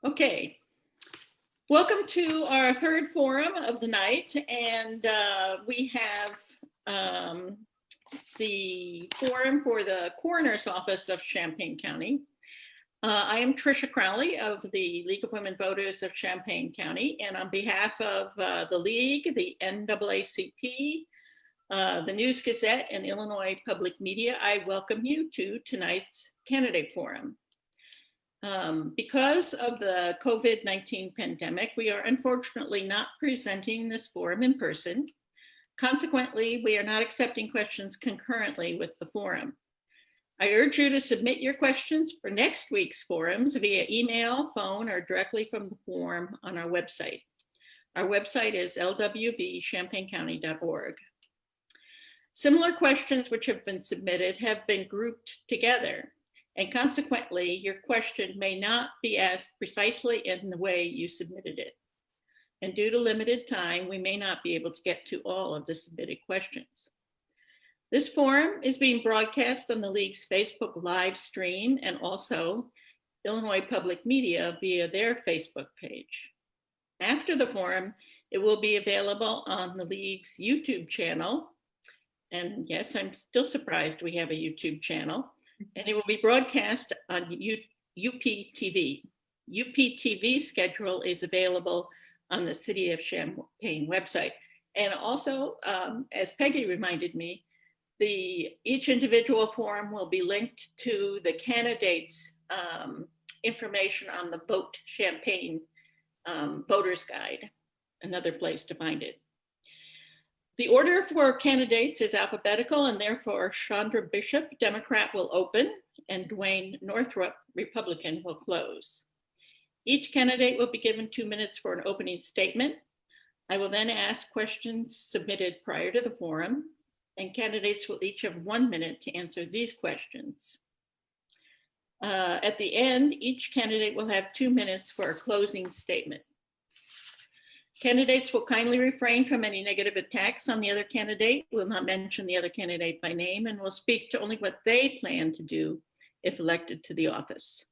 Okay, welcome to our third forum of the night, and we have the forum for the Coroner's Office of Champaign County. I am Tricia Crowley of the League of Women Voters of Champaign County, and on behalf of the League, the NAACP, the News-Gazette, and Illinois Public Media, I welcome you to tonight's candidate forum. Because of the COVID-19 pandemic, we are unfortunately not presenting this forum in person. Consequently, we are not accepting questions concurrently with the forum. I urge you to submit your questions for next week's forums via email, phone, or directly from the forum on our website. Our website is lwvchampaigncounty.org. Similar questions which have been submitted have been grouped together, and consequently, your question may not be asked precisely in the way you submitted it. And due to limited time, we may not be able to get to all of the submitted questions. This forum is being broadcast on the League's Facebook live stream and also Illinois Public Media via their Facebook page. After the forum, it will be available on the League's YouTube channel. And yes, I'm still surprised we have a YouTube channel. And it will be broadcast on UPTV. UPTV schedule is available on the City of Champaign website. And also, as Peggy reminded me, each individual forum will be linked to the candidates' information on the Vote Champaign Voters Guide, another place to find it. The order for candidates is alphabetical, and therefore Chandra Bishop, Democrat, will open, and Dwayne Northrup, Republican, will close. Each candidate will be given 2 minutes for an opening statement. I will then ask questions submitted prior to the forum, and candidates will each have 1 minute to answer these questions. At the end, each candidate will have 2 minutes for a closing statement. Candidates will kindly refrain from any negative attacks on the other candidate, will not mention the other candidate by name, and will speak to only what they plan to do if elected to the office.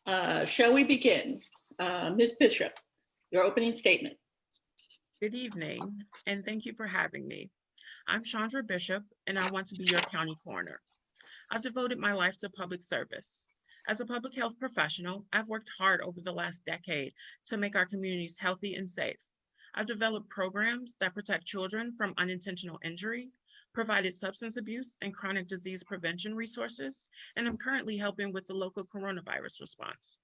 Shall we begin? Ms. Bishop, your opening statement. Good evening, and thank you for having me. I'm Chandra Bishop, and I want to be your county coroner. I've devoted my life to public service. As a public health professional, I've worked hard over the last decade to make our communities healthy and safe. I've developed programs that protect children from unintentional injury, provided substance abuse and chronic disease prevention resources, and I'm currently helping with the local coronavirus response.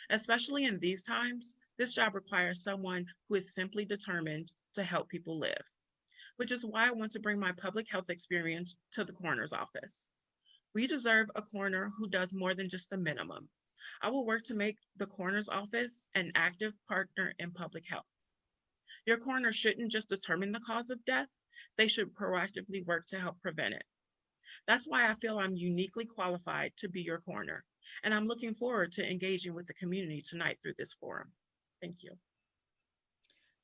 Especially in these times, this job requires someone who is simply determined to help people live, which is why I want to bring my public health experience to the coroner's office. We deserve a coroner who does more than just the minimum. I will work to make the coroner's office an active partner in public health. Your coroner shouldn't just determine the cause of death, they should proactively work to help prevent it. That's why I feel I'm uniquely qualified to be your coroner, and I'm looking forward to engaging with the community tonight through this forum. Thank you.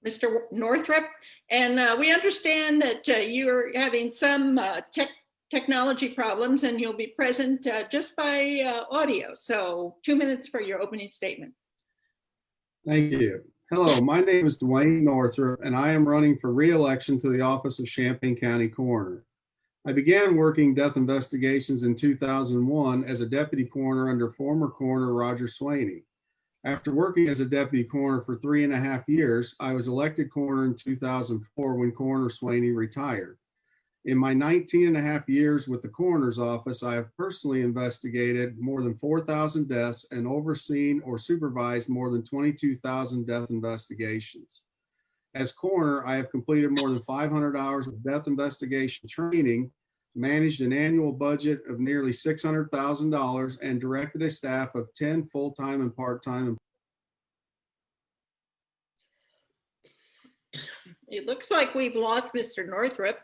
Mr. Northrup, and we understand that you're having some technology problems and you'll be present just by audio. So 2 minutes for your opening statement. Thank you. Hello, my name is Dwayne Northrup and I am running for re-election to the office of Champaign County Coroner. I began working death investigations in 2001 as a deputy coroner under former coroner Roger Swaney. After working as a deputy coroner for 3.5 years, I was elected coroner in 2004 when Coroner Swaney retired. In my 19.5 years with the coroner's office, I have personally investigated more than 4,000 deaths and overseen or supervised more than 22,000 death investigations. As coroner, I have completed more than 500 hours of death investigation training, managed an annual budget of nearly $600,000, and directed a staff of 10 full-time and part-time. It looks like we've lost Mr. Northrup.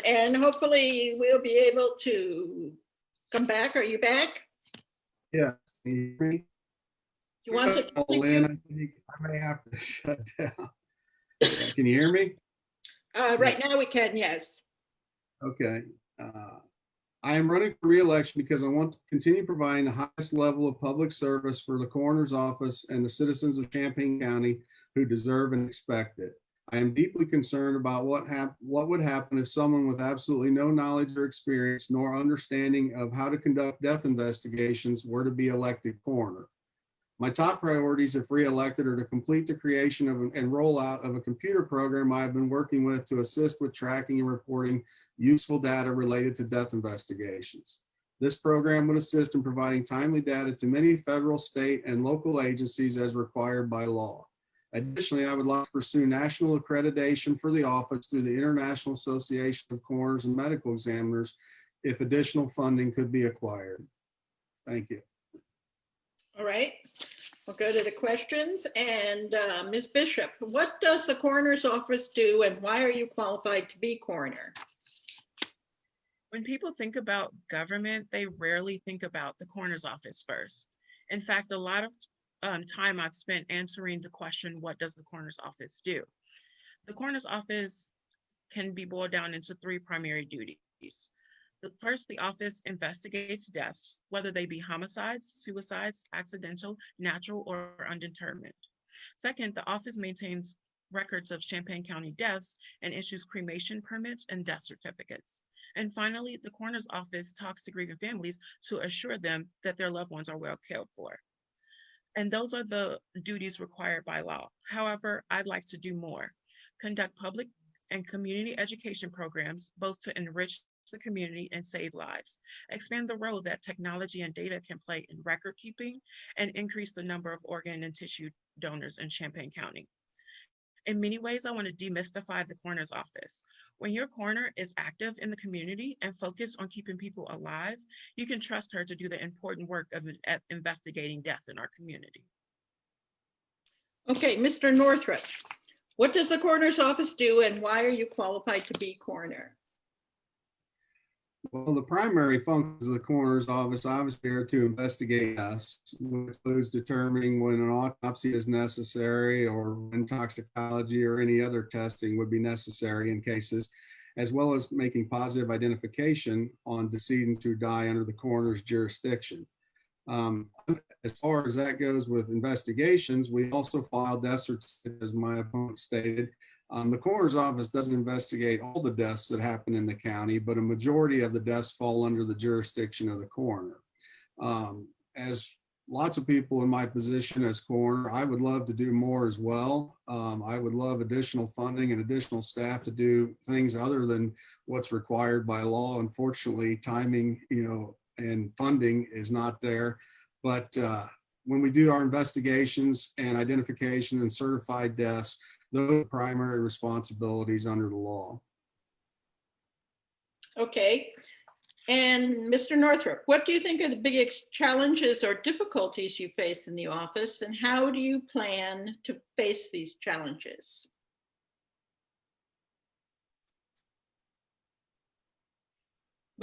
And hopefully we'll be able to come back. Are you back? Yeah. Can you hear me? Do you want to call in? I may have to shut down. Can you hear me? Right now we can, yes. Okay. I am running for re-election because I want to continue providing the highest level of public service for the coroner's office and the citizens of Champaign County who deserve and expect it. I am deeply concerned about what would happen if someone with absolutely no knowledge or experience nor understanding of how to conduct death investigations were to be elected coroner. My top priorities, if re-elected, are to complete the creation of and rollout of a computer program I have been working with to assist with tracking and reporting useful data related to death investigations. This program would assist in providing timely data to many federal, state, and local agencies as required by law. Additionally, I would like to pursue national accreditation for the office through the International Association of Coroners and Medical Examiners if additional funding could be acquired. Thank you. All right, we'll go to the questions. And Ms. Bishop, what does the coroner's office do and why are you qualified to be coroner? When people think about government, they rarely think about the coroner's office first. In fact, a lot of time I've spent answering the question, what does the coroner's office do? The coroner's office can be boiled down into three primary duties. First, the office investigates deaths, whether they be homicides, suicides, accidental, natural, or undetermined. Second, the office maintains records of Champaign County deaths and issues cremation permits and death certificates. And finally, the coroner's office talks to grieving families to assure them that their loved ones are well cared for. And those are the duties required by law. However, I'd like to do more. Conduct public and community education programs, both to enrich the community and save lives, expand the role that technology and data can play in record keeping, and increase the number of organ and tissue donors in Champaign County. In many ways, I want to demystify the coroner's office. When your coroner is active in the community and focused on keeping people alive, you can trust her to do the important work of investigating death in our community. Okay, Mr. Northrup, what does the coroner's office do and why are you qualified to be coroner? Well, the primary functions of the coroner's office obviously are to investigate deaths, which includes determining when an autopsy is necessary or when toxicology or any other testing would be necessary in cases, as well as making positive identification on decedents who die under the coroner's jurisdiction. As far as that goes with investigations, we also file death certificates, as my opponent stated. The coroner's office doesn't investigate all the deaths that happen in the county, but a majority of the deaths fall under the jurisdiction of the coroner. As lots of people in my position as coroner, I would love to do more as well. I would love additional funding and additional staff to do things other than what's required by law. Unfortunately, timing, and funding is not there. But when we do our investigations and identification and certified deaths, those are primary responsibilities under the law. Okay, and Mr. Northrup, what do you think are the biggest challenges or difficulties you face in the office, and how do you plan to face these challenges?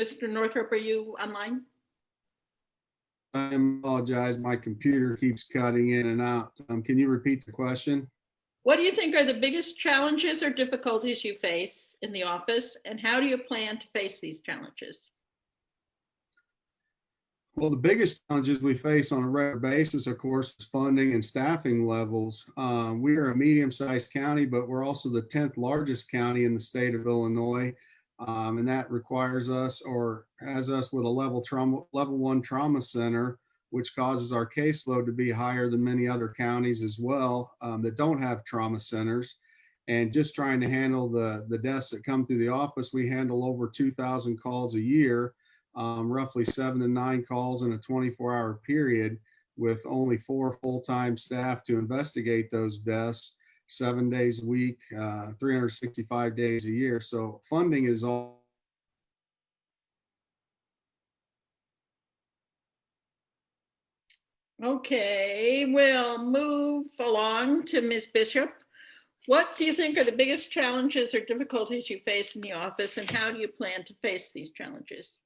Mr. Northrup, are you online? I apologize, my computer keeps cutting in and out. Can you repeat the question? What do you think are the biggest challenges or difficulties you face in the office, and how do you plan to face these challenges? Well, the biggest challenges we face on a regular basis, of course, is funding and staffing levels. We are a medium-sized county, but we're also the 10th largest county in the state of Illinois. And that requires us or has us with a level 1 trauma center, which causes our caseload to be higher than many other counties as well that don't have trauma centers. And just trying to handle the deaths that come through the office, we handle over 2,000 calls a year, roughly 7 to 9 calls in a 24-hour period, with only 4 full-time staff to investigate those deaths 7 days a week, 365 days a year. So funding is all. Okay, we'll move along to Ms. Bishop. What do you think are the biggest challenges or difficulties you face in the office, and how do you plan to face these challenges?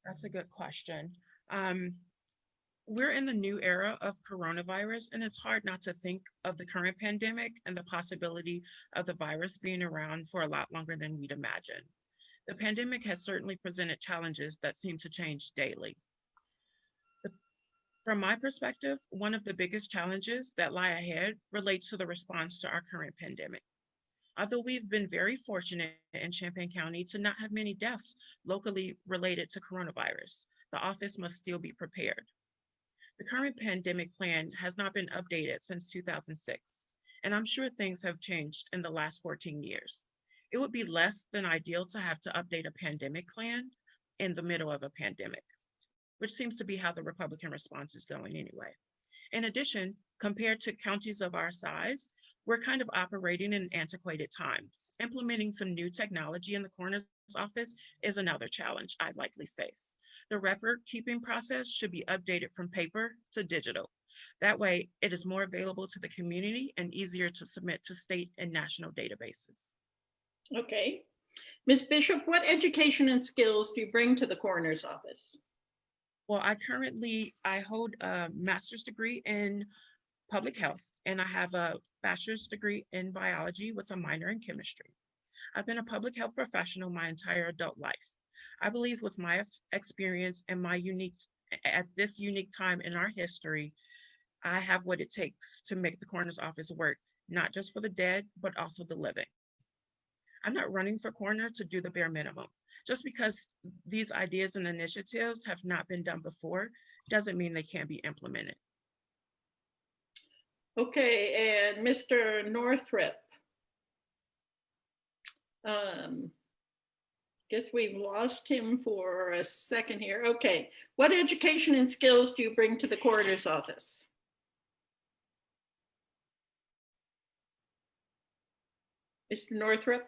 That's a good question. We're in the new era of coronavirus, and it's hard not to think of the current pandemic and the possibility of the virus being around for a lot longer than we'd imagine. The pandemic has certainly presented challenges that seem to change daily. From my perspective, one of the biggest challenges that lie ahead relates to the response to our current pandemic. Although we've been very fortunate in Champaign County to not have many deaths locally related to coronavirus, the office must still be prepared. The current pandemic plan has not been updated since 2006, and I'm sure things have changed in the last 14 years. It would be less than ideal to have to update a pandemic plan in the middle of a pandemic, which seems to be how the Republican response is going anyway. In addition, compared to counties of our size, we're kind of operating in antiquated times. Implementing some new technology in the coroner's office is another challenge I'd likely face. The record keeping process should be updated from paper to digital. That way, it is more available to the community and easier to submit to state and national databases. Okay. Ms. Bishop, what education and skills do you bring to the coroner's office? Well, I hold a master's degree in public health, and I have a bachelor's degree in biology with a minor in chemistry. I've been a public health professional my entire adult life. I believe with my experience and at this unique time in our history, I have what it takes to make the coroner's office work, not just for the dead, but also the living. I'm not running for coroner to do the bare minimum. Just because these ideas and initiatives have not been done before doesn't mean they can't be implemented. Okay, and Mr. Northrup. Guess we've lost him for a second here. Okay, what education and skills do you bring to the coroner's office? Mr. Northrup?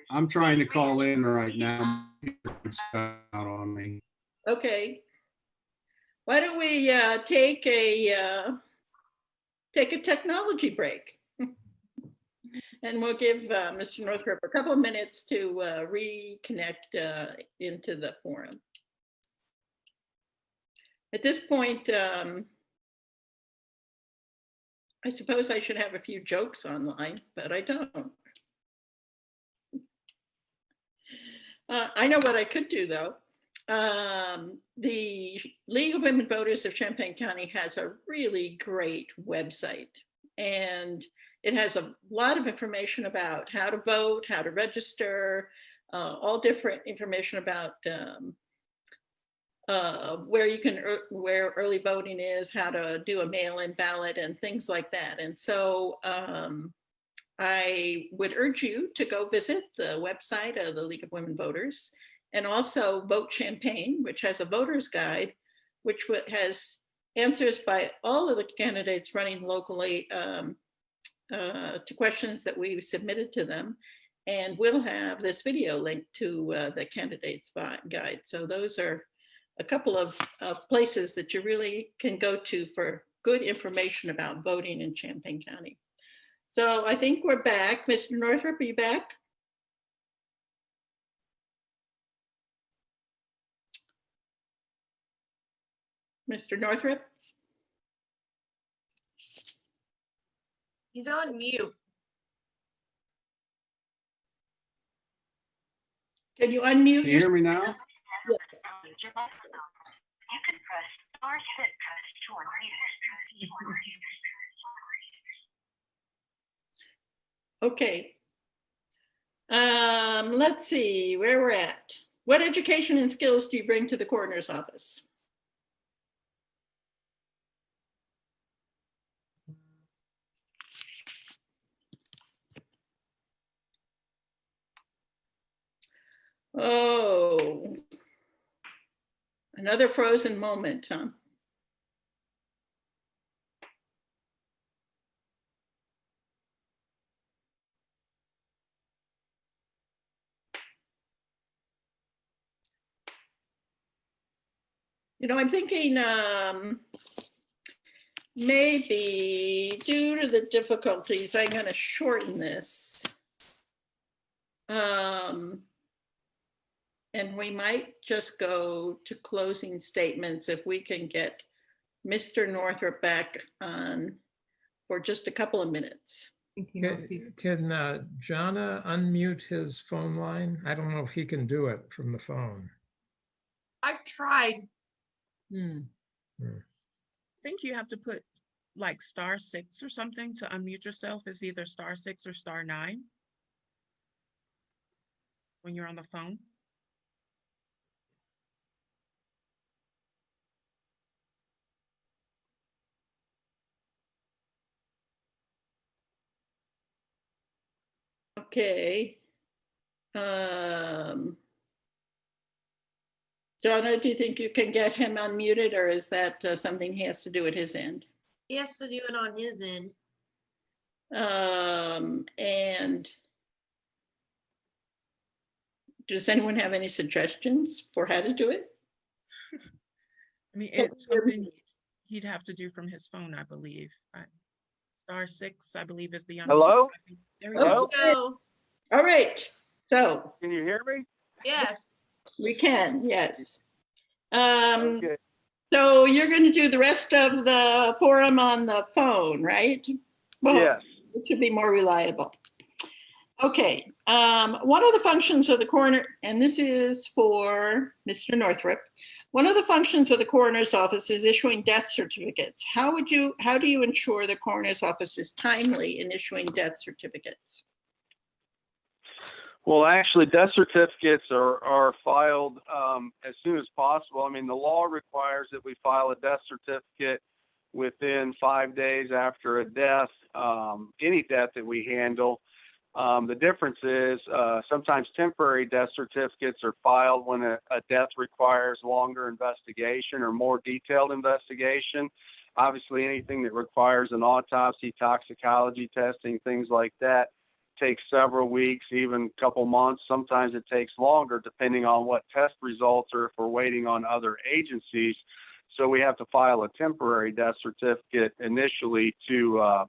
I'm trying to call in right now. It's out on me. Okay. Why don't we take a technology break? And we'll give Mr. Northrup a couple of minutes to reconnect into the forum. At this point, I suppose I should have a few jokes online, but I don't. I know what I could do, though. The League of Women Voters of Champaign County has a really great website, and it has a lot of information about how to vote, how to register, all different information about where early voting is, how to do a mail-in ballot, and things like that. And so I would urge you to go visit the website of the League of Women Voters, and also Vote Champaign, which has a voter's guide, which has answers by all of the candidates running locally to questions that we submitted to them. And we'll have this video linked to the candidates guide. So those are a couple of places that you really can go to for good information about voting in Champaign County. So I think we're back. Mr. Northrup, are you back? Mr. Northrup? He's on mute. Can you unmute? Can you hear me now? Yes. You can press star 6 to unmute. Okay. Let's see where we're at. What education and skills do you bring to the coroner's office? Oh, another frozen moment, huh? You know, I'm thinking maybe due to the difficulties, I'm going to shorten this. And we might just go to closing statements if we can get Mr. Northrup back on for just a couple of minutes. think he knows he's- Can Jonna unmute his phone line? I don't know if he can do it from the phone. I've tried. Hmm. I think you have to put like *6 or something to unmute yourself. It's either *6 or *9 when you're on the phone. Okay. Donna, do you think you can get him unmuted, or is that something he has to do at his end? He has to do it on his end. And does anyone have any suggestions for how to do it? I mean, it's something he'd have to do from his phone, I believe. *6, I believe, is the. Hello? There we Hello? go. So, All right, so Can you hear me? yes, we can, yes. Um, Okay. So you're going to do the rest of the forum on the phone, right? Well, Yes. it should be more reliable. Okay, one of the functions of the coroner, and this is for Mr. Northrup, one of the functions of the coroner's office is issuing death certificates. How do you ensure the coroner's office is timely in issuing death certificates? Well, actually, death certificates are filed as soon as possible. I mean, the law requires that we file a death certificate within 5 days after a death, any death that we handle. The difference is sometimes temporary death certificates are filed when a death requires longer investigation or more detailed investigation. Obviously, anything that requires an autopsy, toxicology testing, things like that, takes several weeks, even a couple months. Sometimes it takes longer depending on what test results or if we're waiting on other agencies. So we have to file a temporary death certificate initially to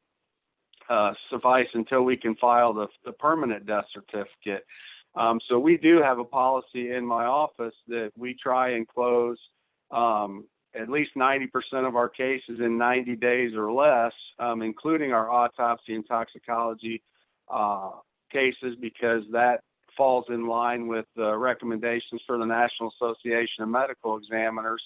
suffice until we can file the permanent death certificate. So we do have a policy in my office that we try and close at least 90% of our cases in 90 days or less, including our autopsy and toxicology cases, because that falls in line with the recommendations for the National Association of Medical Examiners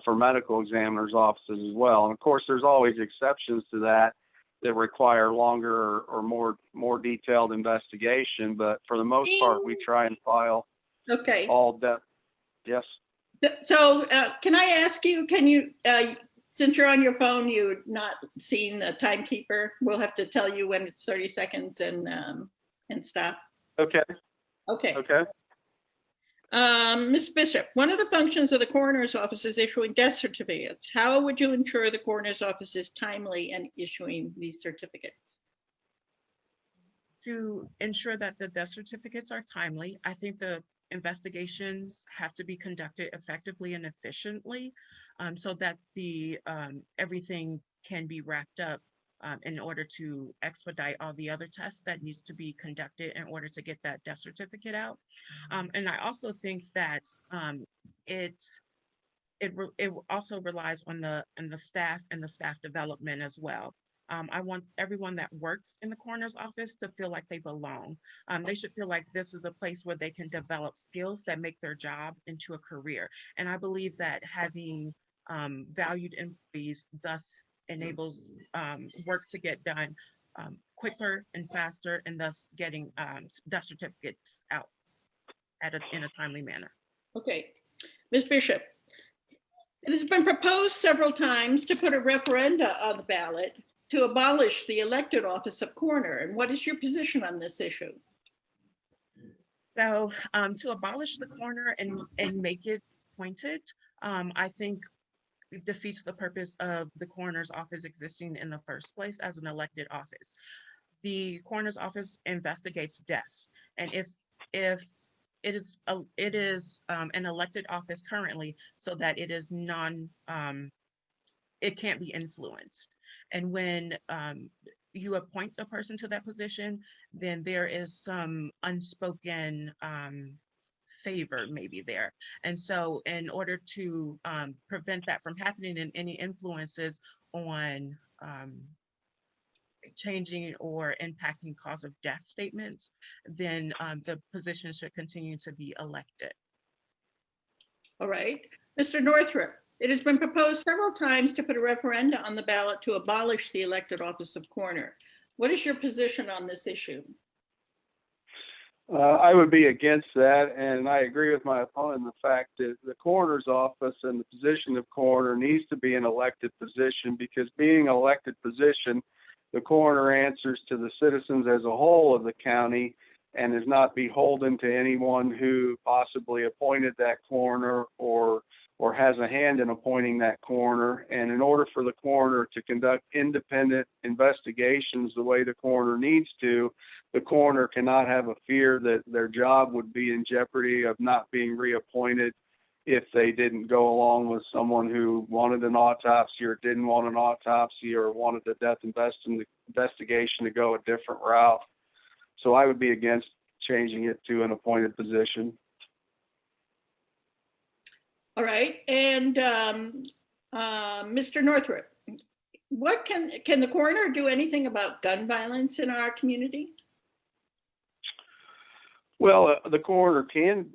for medical examiners' offices as well. And of course, there's always exceptions to that require longer or more detailed investigation. But for the most part, we try and file all death. Yes. So can I ask you, since you're on your phone, you're not seeing the timekeeper, we'll have to tell you when it's 30 seconds and stop. Okay. Okay. Okay. Ms. Bishop, one of the functions of the coroner's office is issuing death certificates. How would you ensure the coroner's office is timely in issuing these certificates? To ensure that the death certificates are timely, I think the investigations have to be conducted effectively and efficiently, so that the everything can be wrapped up in order to expedite all the other tests that needs to be conducted in order to get that death certificate out. And I also think that it also relies on the staff and the staff development as well. I want everyone that works in the coroner's office to feel like they belong. They should feel like this is a place where they can develop skills that make their job into a career. And I believe that having valued employees thus enables work to get done quicker and faster, and thus getting death certificates out in a timely manner. Okay. Ms. Bishop, it has been proposed several times to put a referenda on the ballot to abolish the elected office of coroner. And what is your position on this issue? So to abolish the coroner and make it appointed, I think it defeats the purpose of the coroner's office existing in the first place as an elected office. The coroner's office investigates deaths, and if it is an elected office currently, so that it is it can't be influenced. And when you appoint a person to that position, then there is some unspoken favor maybe there. And so in order to prevent that from happening and any influences on changing or impacting cause of death statements, then the position should continue to be elected. All right. Mr. Northrup, it has been proposed several times to put a referenda on the ballot to abolish the elected office of coroner. What is your position on this issue? I would be against that, and I agree with my opponent in the fact that the coroner's office and the position of coroner needs to be an elected position, because being an elected position, the coroner answers to the citizens as a whole of the county and is not beholden to anyone who possibly appointed that coroner or has a hand in appointing that coroner. And in order for the coroner to conduct independent investigations the way the coroner needs to, the coroner cannot have a fear that their job would be in jeopardy of not being reappointed if they didn't go along with someone who wanted an autopsy or didn't want an autopsy or wanted the death investigation to go a different route. So I would be against changing it to an appointed position. All right. And Mr. Northrup, what can the coroner do anything about gun violence in our community? Well, the coroner can.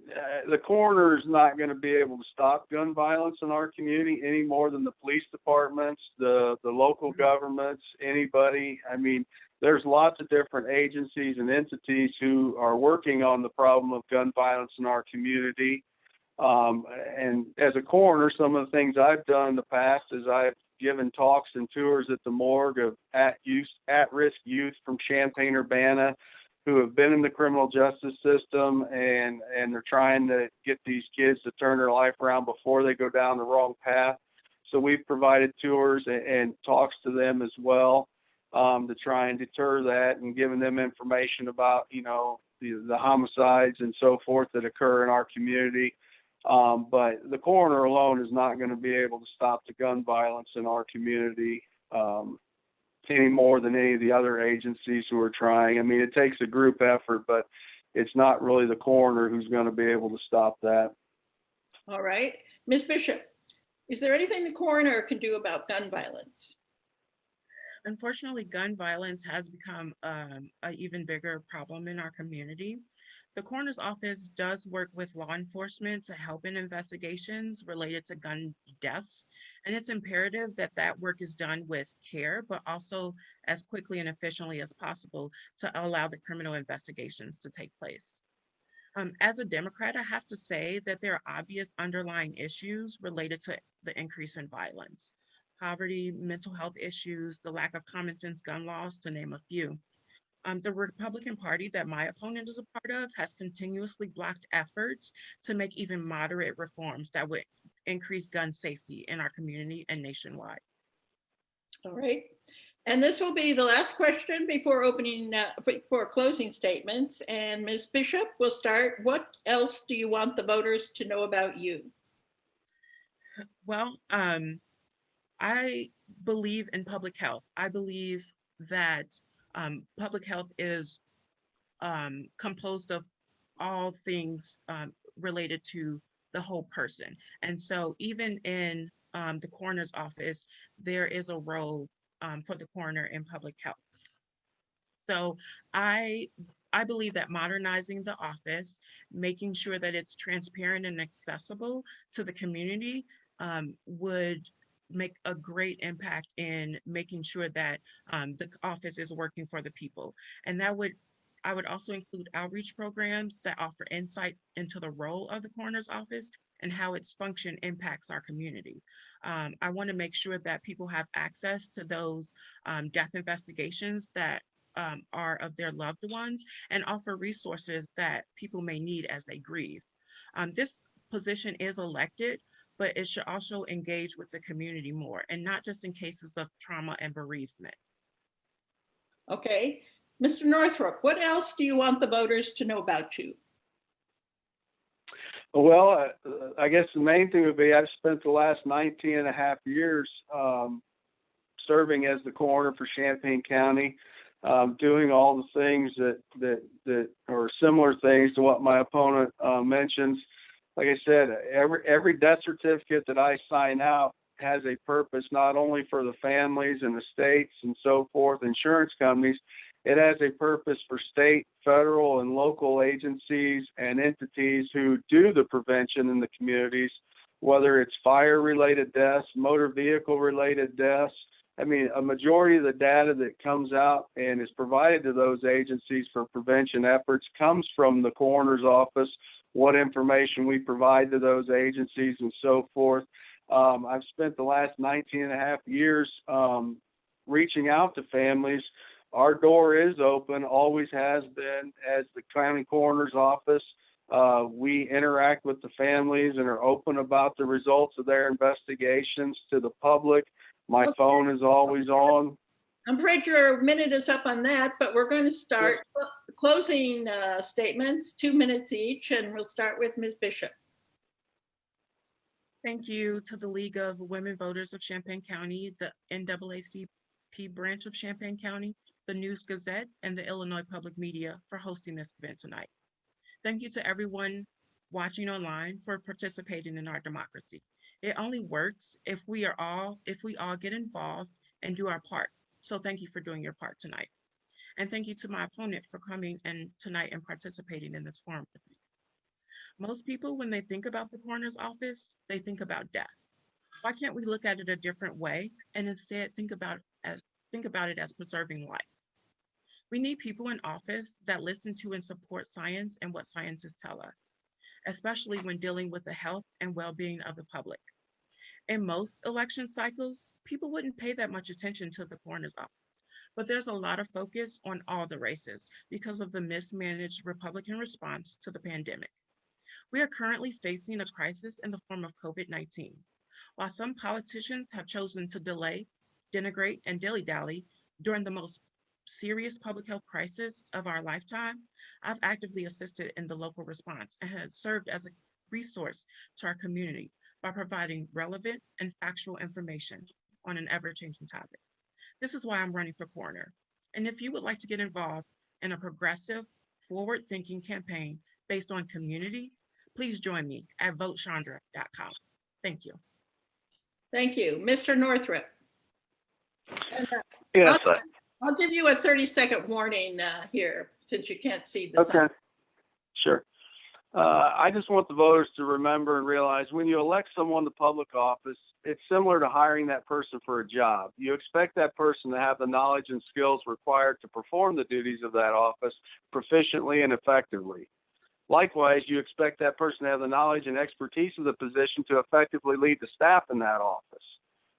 The coroner is not going to be able to stop gun violence in our community any more than the police departments, the local governments, anybody. I mean, there's lots of different agencies and entities who are working on the problem of gun violence in our community. And as a coroner, some of the things I've done in the past is I've given talks and tours at the morgue of at-risk youth from Champaign, Urbana, who have been in the criminal justice system, and they're trying to get these kids to turn their life around before they go down the wrong path. So we've provided tours and talks to them as well, to try and deter that, and giving them information about, the homicides and so forth that occur in our community. But the coroner alone is not going to be able to stop the gun violence in our community any more than any of the other agencies who are trying. I mean, it takes a group effort, but it's not really the coroner who's going to be able to stop that. All right. Ms. Bishop, is there anything the coroner can do about gun violence? Unfortunately, gun violence has become an even bigger problem in our community. The coroner's office does work with law enforcement to help in investigations related to gun deaths, and it's imperative that that work is done with care, but also as quickly and efficiently as possible to allow the criminal investigations to take place. As a Democrat, I have to say that there are obvious underlying issues related to the increase in violence: poverty, mental health issues, the lack of common sense gun laws, to name a few. The Republican Party that my opponent is a part of has continuously blocked efforts to make even moderate reforms that would increase gun safety in our community and nationwide. All right. And this will be the last question before opening for closing statements. And Ms. Bishop will start. What else do you want the voters to know about you? Well, I believe in public health. I believe that public health is composed of all things related to the whole person. And so even in the coroner's office, there is a role for the coroner in public health. So I believe that modernizing the office, making sure that it's transparent and accessible to the community would make a great impact in making sure that the office is working for the people. And I would also include outreach programs that offer insight into the role of the coroner's office and how its function impacts our community. I want to make sure that people have access to those death investigations that are of their loved ones, and offer resources that people may need as they grieve. This position is elected, but it should also engage with the community more, and not just in cases of trauma and bereavement. Okay. Mr. Northrup, what else do you want the voters to know about you? Well, I guess the main thing would be I've spent the last 19 and a half years serving as the coroner for Champaign County, doing all the things that are similar things to what my opponent mentions. Like I said, every death certificate that I sign out has a purpose not only for the families and the states and so forth, insurance companies. It has a purpose for state, federal, and local agencies and entities who do the prevention in the communities, whether it's fire-related deaths, motor vehicle-related deaths. I mean, a majority of the data that comes out and is provided to those agencies for prevention efforts comes from the coroner's office, what information we provide to those agencies and so forth. I've spent the last 19 and a half years reaching out to families. Our door is open, always has been, as the county coroner's office. We interact with the families and are open about the results of their investigations to the public. My phone is always on. I'm afraid your minute is up on that, but we're going to start closing statements, 2 minutes each, and we'll start with Ms. Bishop. Thank you to the League of Women Voters of Champaign County, the NAACP branch of Champaign County, the News-Gazette, and the Illinois Public Media for hosting this event tonight. Thank you to everyone watching online for participating in our democracy. It only works if we all get involved and do our part. So thank you for doing your part tonight. And thank you to my opponent for coming tonight and participating in this forum with me. Most people, when they think about the coroner's office, they think about death. Why can't we look at it a different way and instead think about it as preserving life? We need people in office that listen to and support science and what scientists tell us, especially when dealing with the health and well-being of the public. In most election cycles, people wouldn't pay that much attention to the coroner's office, but there's a lot of focus on all the races because of the mismanaged Republican response to the pandemic. We are currently facing a crisis in the form of COVID-19. While some politicians have chosen to delay, denigrate, and dilly-dally during the most serious public health crisis of our lifetime, I've actively assisted in the local response and has served as a resource to our community by providing relevant and factual information on an ever-changing topic. This is why I'm running for coroner. And if you would like to get involved in a progressive, forward-thinking campaign based on community, please join me at votechandra.com. Thank you. Thank you. Mr. Northrup. And, Yes, I'll give you a 30-second warning here since you can't see the sign. okay, sure. I just want the voters to remember and realize when you elect someone to public office, it's similar to hiring that person for a job. You expect that person to have the knowledge and skills required to perform the duties of that office proficiently and effectively. Likewise, you expect that person to have the knowledge and expertise of the position to effectively lead the staff in that office.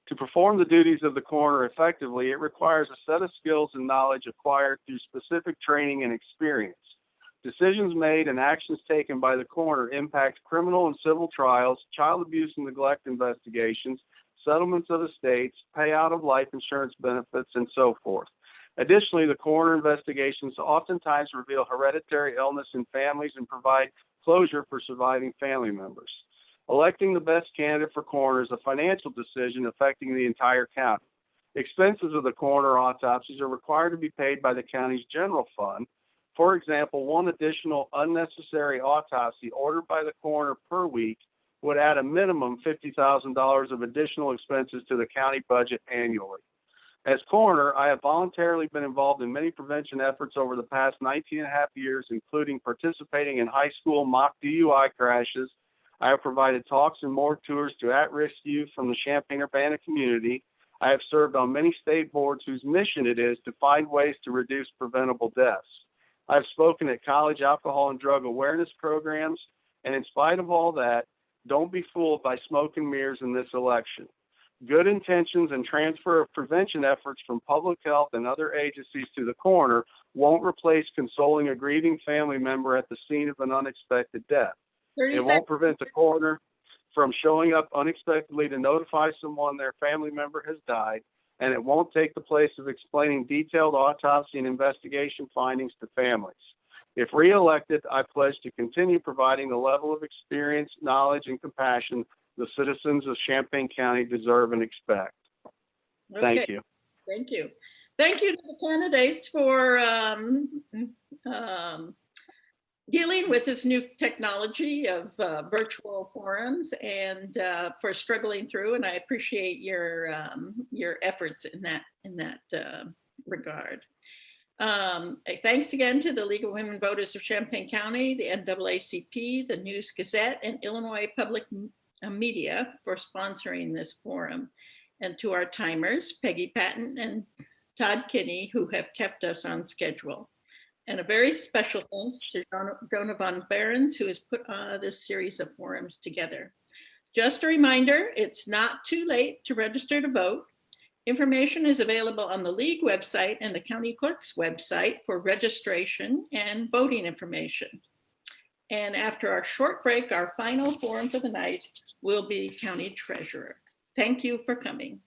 To perform the duties of the coroner effectively, it requires a set of skills and knowledge acquired through specific training and experience. Decisions made and actions taken by the coroner impact criminal and civil trials, child abuse and neglect investigations, settlements of estates, payout of life insurance benefits, and so forth. Additionally, the coroner investigations oftentimes reveal hereditary illness in families and provide closure for surviving family members. Electing the best candidate for coroner is a financial decision affecting the entire county. Expenses of the coroner autopsies are required to be paid by the county's general fund. For example, one additional unnecessary autopsy ordered by the coroner per week would add a minimum $50,000 of additional expenses to the county budget annually. As coroner, I have voluntarily been involved in many prevention efforts over the past 19 and a half years, including participating in high school mock DUI crashes. I have provided talks and morgue tours to at-risk youth from the Champaign-Urbana community. I have served on many state boards whose mission it is to find ways to reduce preventable deaths. I've spoken at college alcohol and drug awareness programs, and in spite of all that, don't be fooled by smoke and mirrors in this election. Good intentions and transfer of prevention efforts from public health and other agencies to the coroner won't replace consoling a grieving family member at the scene of an unexpected death. It won't prevent the coroner from showing up unexpectedly to notify someone their family member has died, and it won't take the place of explaining detailed autopsy and investigation findings to families. If reelected, I pledge to continue providing the level of experience, knowledge, and compassion the citizens of Champaign County deserve and expect. Thank you. Thank you. Thank you to the candidates for dealing with this new technology of virtual forums and for struggling through. And I appreciate your efforts in that regard. Thanks again to the League of Women Voters of Champaign County, the NAACP, the News-Gazette, and Illinois Public Media for sponsoring this forum. And to our timers, Peggy Patton and Todd Kinney, who have kept us on schedule. And a very special thanks to Jonah Von Behrens, who has put this series of forums together. Just a reminder, it's not too late to register to vote. Information is available on the League website and the County Clerk's website for registration and voting information. And after our short break, our final forum for the night will be County Treasurer. Thank you for coming.